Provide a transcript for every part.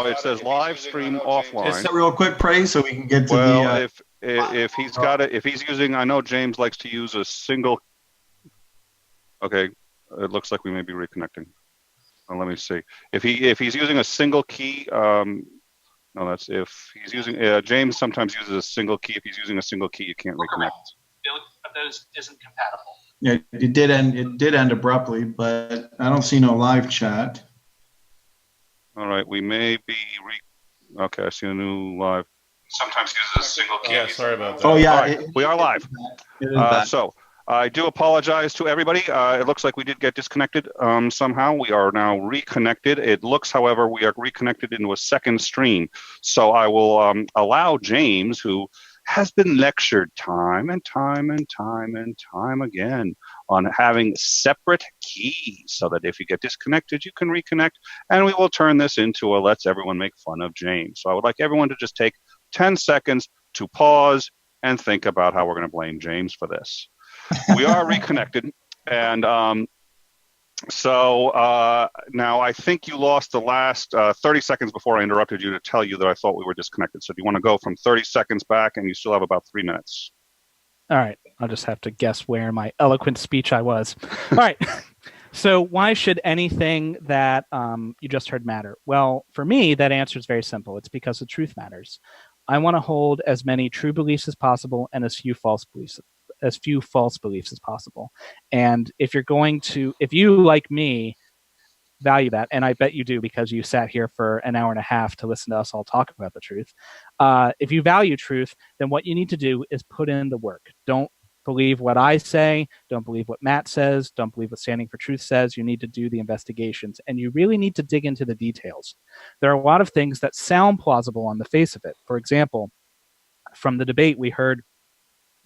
it says live stream offline. Just a real quick praise so we can get to well, if he's got it, if he's using, I know James likes to use a single. Okay, it looks like we may be reconnecting. Let me see. If he's using a single key, no, that's if he's using. James sometimes uses a single key. If he's using a single key, you can't reconnect. But that isn't compatible. Yeah, it did end abruptly, but I don't see no live chat. All right, we may be okay, I see a new live. Sometimes uses a single key. Yeah, sorry about that. Oh yeah, right, we are live. So I do apologize to everybody. It looks like we did get disconnected somehow. We are now reconnected. It looks, however, we are reconnected into a second stream. So I will allow James, who has been lectured time and time and time and time again on having separate keys so that if you get disconnected, you can reconnect, and we will turn this into a let's everyone make fun of James. So I would like everyone to just take 10 seconds to pause and think about how we're going to blame James for this. We are reconnected, and so now I think you lost the last 30 seconds before I interrupted you to tell you that I thought we were disconnected. So do you want to go from 30 seconds back, and you still have about 3 minutes? All right. I'll just have to guess where in my eloquent speech I was. All right. So why should anything that you just heard matter? Well, for me, that answer is very simple. It's because the truth matters. I want to hold as many true beliefs as possible and as few false beliefs as possible. And if you, like me, value that, and I bet you do because you sat here for an hour and a half to listen to us all talk about the truth. If you value truth, then what you need to do is put in the work. Don't believe what I say. Don't believe what Matt says. Don't believe what Standing for Truth says. You need to do the investigations, and you really need to dig into the details. There are a lot of things that sound plausible on the face of it. For example, from the debate, we heard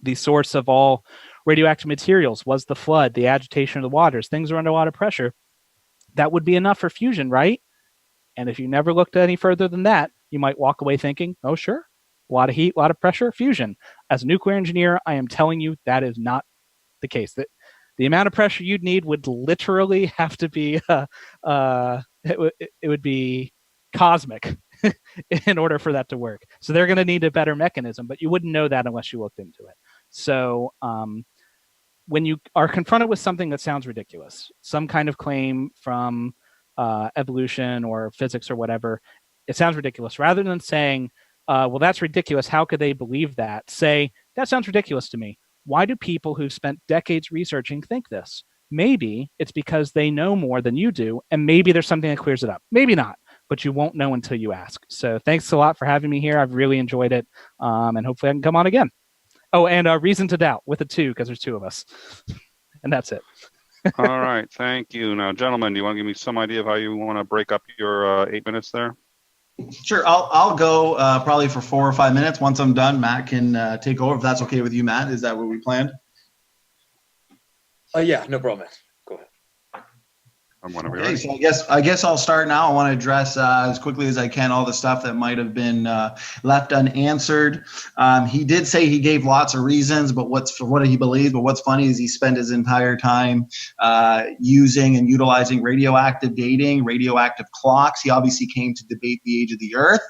the source of all radioactive materials was the flood, the agitation of the waters. Things are under a lot of pressure. That would be enough for fusion, right? And if you never looked any further than that, you might walk away thinking, oh, sure, a lot of heat, a lot of pressure, fusion. As a nuclear engineer, I am telling you that is not the case. That the amount of pressure you'd need would literally have to be, it would be cosmic in order for that to work. So they're going to need a better mechanism, but you wouldn't know that unless you looked into it. So when you are confronted with something that sounds ridiculous, some kind of claim from evolution or physics or whatever, it sounds ridiculous. Rather than saying, well, that's ridiculous, how could they believe that? Say, that sounds ridiculous to me. Why do people who've spent decades researching think this? Maybe it's because they know more than you do, and maybe there's something that clears it up. Maybe not, but you won't know until you ask. So thanks a lot for having me here. I've really enjoyed it, and hopefully I can come on again. Oh, and Reason to Doubt with a 2, because there's 2 of us. And that's it. All right, thank you. Now, gentlemen, do you want to give me some idea of how you want to break up your 8 minutes there? Sure, I'll go probably for 4 or 5 minutes. Once I'm done, Matt can take over, if that's okay with you, Matt. Is that what we planned? Yeah, no problem. Go ahead. Okay, so I guess I'll start now. I want to address as quickly as I can all the stuff that might have been left unanswered. He did say he gave lots of reasons, but what he believes. But what's funny is he spent his entire time using and utilizing radioactive dating, radioactive clocks. He obviously came to debate the age of the Earth,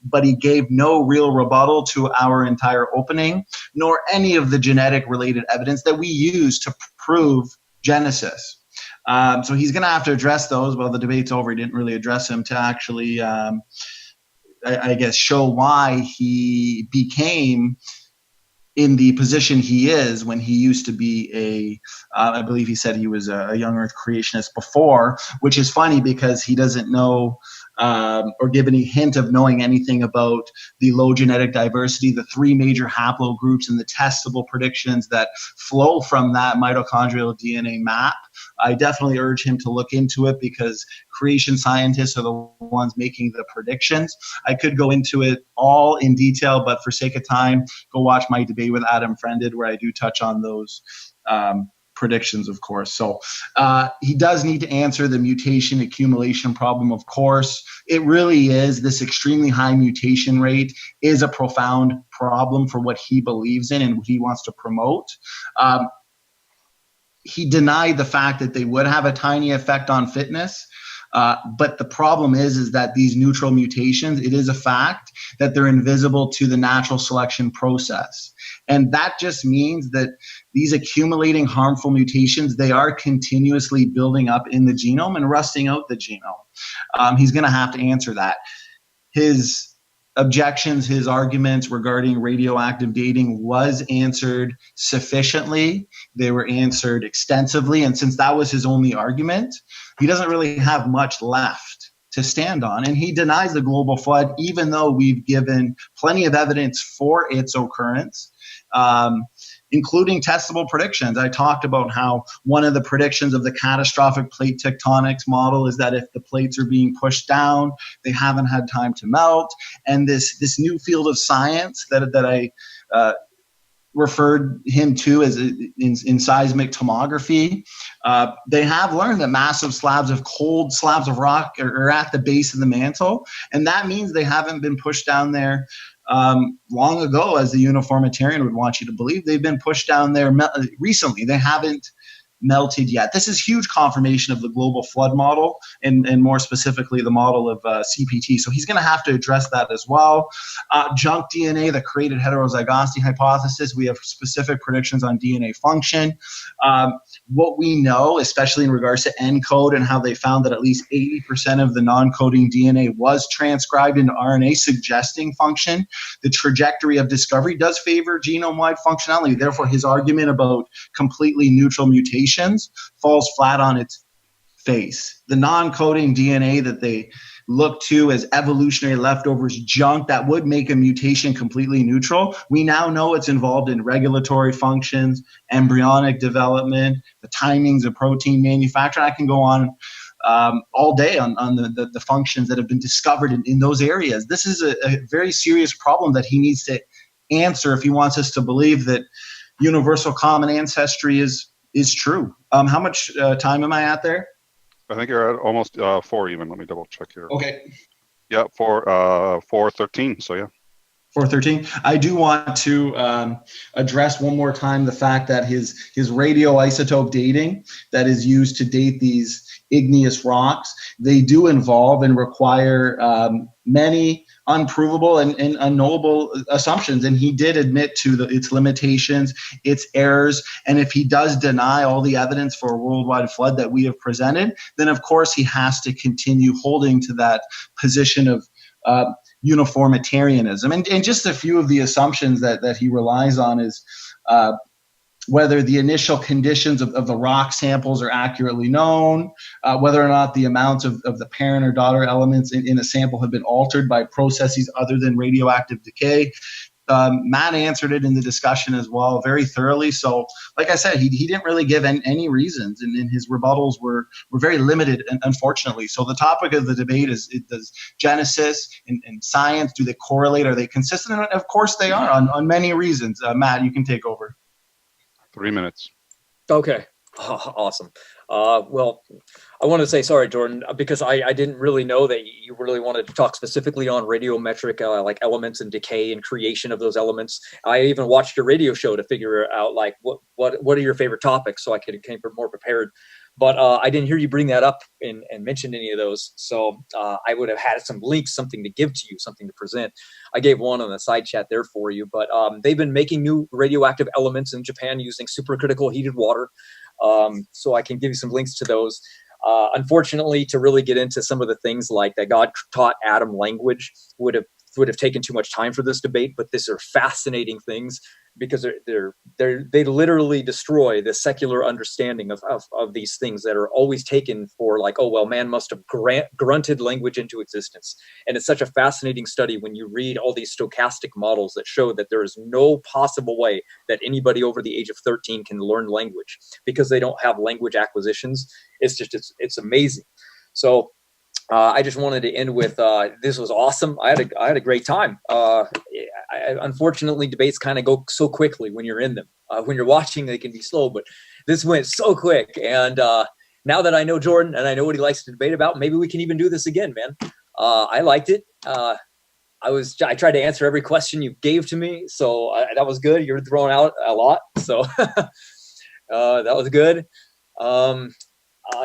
but he gave no real rebuttal to our entire opening, nor any of the genetic-related evidence that we use to prove Genesis. So he's going to have to address those. Well, the debate's over. He didn't really address them to actually, I guess, show why he became in the position he is when he used to be I believe he said he was a young Earth creationist before, which is funny because he doesn't know or give any hint of knowing anything about the low genetic diversity, the 3 major haplogroups, and the testable predictions that flow from that mitochondrial DNA map. I definitely urge him to look into it because creation scientists are the ones making the predictions. I could go into it all in detail, but for sake of time, go watch my debate with Adam Friended where I do touch on those predictions, of course. So he does need to answer the mutation accumulation problem, of course. It really is. This extremely high mutation rate is a profound problem for what he believes in and what he wants to promote. He denied the fact that they would have a tiny effect on fitness. But the problem is that these neutral mutations, it is a fact that they're invisible to the natural selection process. And that just means that these accumulating harmful mutations, they are continuously building up in the genome and rusting out the genome. He's going to have to answer that. His objections, his arguments regarding radioactive dating was answered sufficiently. They were answered extensively. And since that was his only argument, he doesn't really have much left to stand on. And he denies the global flood, even though we've given plenty of evidence for its occurrence, including testable predictions. I talked about how one of the predictions of the catastrophic plate tectonics model is that if the plates are being pushed down, they haven't had time to melt. And this new field of science that I referred him to as in seismic tomography, they have learned that massive cold slabs of rock are at the base of the mantle. And that means they haven't been pushed down there long ago, as the uniformitarian would want you to believe. They've been pushed down there recently. They haven't melted yet. This is huge confirmation of the global flood model and more specifically the model of CPT. So he's going to have to address that as well. Junk DNA, the created heterozygosity hypothesis, we have specific predictions on DNA function. What we know, especially in regards to ENCODE and how they found that at least 80% of the non-coding DNA was transcribed into RNA, suggesting function. The trajectory of discovery does favor genome-wide functionality. Therefore, his argument about completely neutral mutations falls flat on its face. The non-coding DNA that they look to as evolutionary leftovers junk that would make a mutation completely neutral, we now know it's involved in regulatory functions, embryonic development, the timings of protein manufacture. I can go on all day on the functions that have been discovered in those areas. This is a very serious problem that he needs to answer if he wants us to believe that universal common ancestry is true. How much time am I at there? I think you're at almost 4 even. Let me double check here. Okay. Yeah, 4:13. So yeah. 413. I do want to address one more time the fact that his radioisotope dating that is used to date these igneous rocks, they do involve and require many unprovable and unknowable assumptions. And he did admit to its limitations, its errors. And if he does deny all the evidence for a worldwide flood that we have presented, then of course he has to continue holding to that position of uniformitarianism. And just a few of the assumptions that he relies on is whether the initial conditions of the rock samples are accurately known, whether or not the amounts of the parent or daughter elements in a sample have been altered by processes other than radioactive decay. Matt answered it in the discussion as well very thoroughly. So like I said, he didn't really give any reasons, and his rebuttals were very limited, unfortunately. So the topic of the debate is, does Genesis and science, do they correlate? Are they consistent? And of course they are on many reasons. Matt, you can take over. 3 minutes. Okay. Oh, awesome. Well, I want to say sorry, Jordan, because I didn't really know that you really wanted to talk specifically on radiometric like elements and decay and creation of those elements. I even watched your radio show to figure out like what are your favorite topics so I could came more prepared. But I didn't hear you bring that up and mention any of those. So I would have had some links, something to give to you, something to present. I gave one on the side chat there for you. But they've been making new radioactive elements in Japan using supercritical heated water. So I can give you some links to those. Unfortunately, to really get into some of the things like that God taught Adam language would have taken too much time for this debate. But these are fascinating things because they literally destroy the secular understanding of these things that are always taken for like, oh, well, man must have grunted language into existence. And it's such a fascinating study when you read all these stochastic models that show that there is no possible way that anybody over the age of 13 can learn language because they don't have language acquisitions. It's amazing. So I just wanted to end with this was awesome. I had a great time. Unfortunately, debates kind of go so quickly when you're in them. When you're watching, they can be slow, but this went so quick. And now that I know Jordan and I know what he likes to debate about, maybe we can even do this again, man. I liked it. I tried to answer every question you gave to me, so that was good. You're throwing out a lot, so that was good.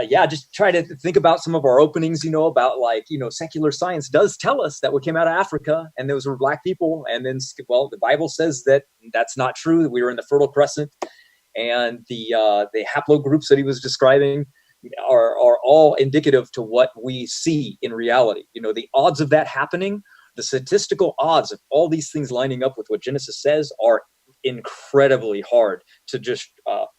yeah, just try to think about some of our openings, about like, secular science does tell us that we came out of Africa and those were black people. And then, well, the Bible says that that's not true, that we were in the Fertile Crescent. And the haplogroups that he was describing are all indicative to what we see in reality. The odds of that happening, the statistical odds of all these things lining up with what Genesis says are incredibly hard to just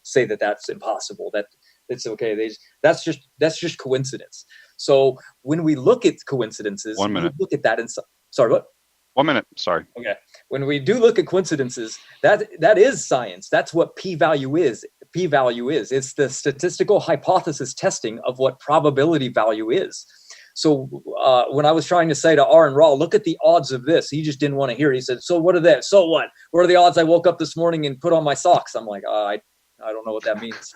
say that that's impossible, that it's okay. That's just coincidence. So when we look at coincidences, 1 minute. we look at that and sorry, what? 1 minute. Sorry. Okay. When we do look at coincidences, that is science. That's what p-value is. P-value is. It's the statistical hypothesis testing of what probability value is. So when I was trying to say to Aaron Raw, look at the odds of this, he just didn't want to hear it. He said, so what are they? So what? What are the odds I woke up this morning and put on my socks? I'm like, I don't know what that means.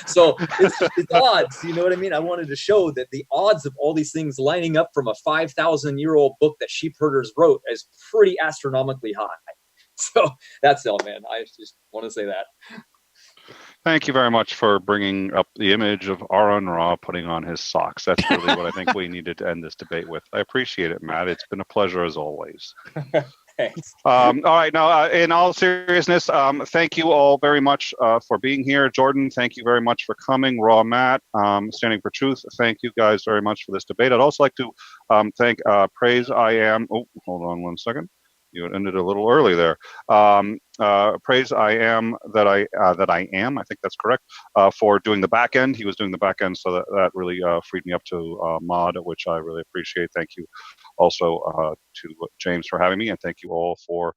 So it's odds, you know what I mean? I wanted to show that the odds of all these things lining up from a 5,000-year-old book that sheep herders wrote is pretty astronomically high. So that's all, man. I just want to say that. Thank you very much for bringing up the image of Aaron Ra putting on his socks. That's really what I think we needed to end this debate with. I appreciate it, Matt. It's been a pleasure as always. Thanks. All right. Now, in all seriousness, thank you all very much for being here. Jordan, thank you very much for coming. Raw Matt, Standing for Truth, thank you guys very much for this debate. I'd also like to thank Praise I Am. Oh, hold on 1 second. You ended a little early there. Praise I Am that I am. I think that's correct. For doing the back end, he was doing the back end, so that really freed me up to mod, which I really appreciate. Thank you also to James for having me, and thank you all for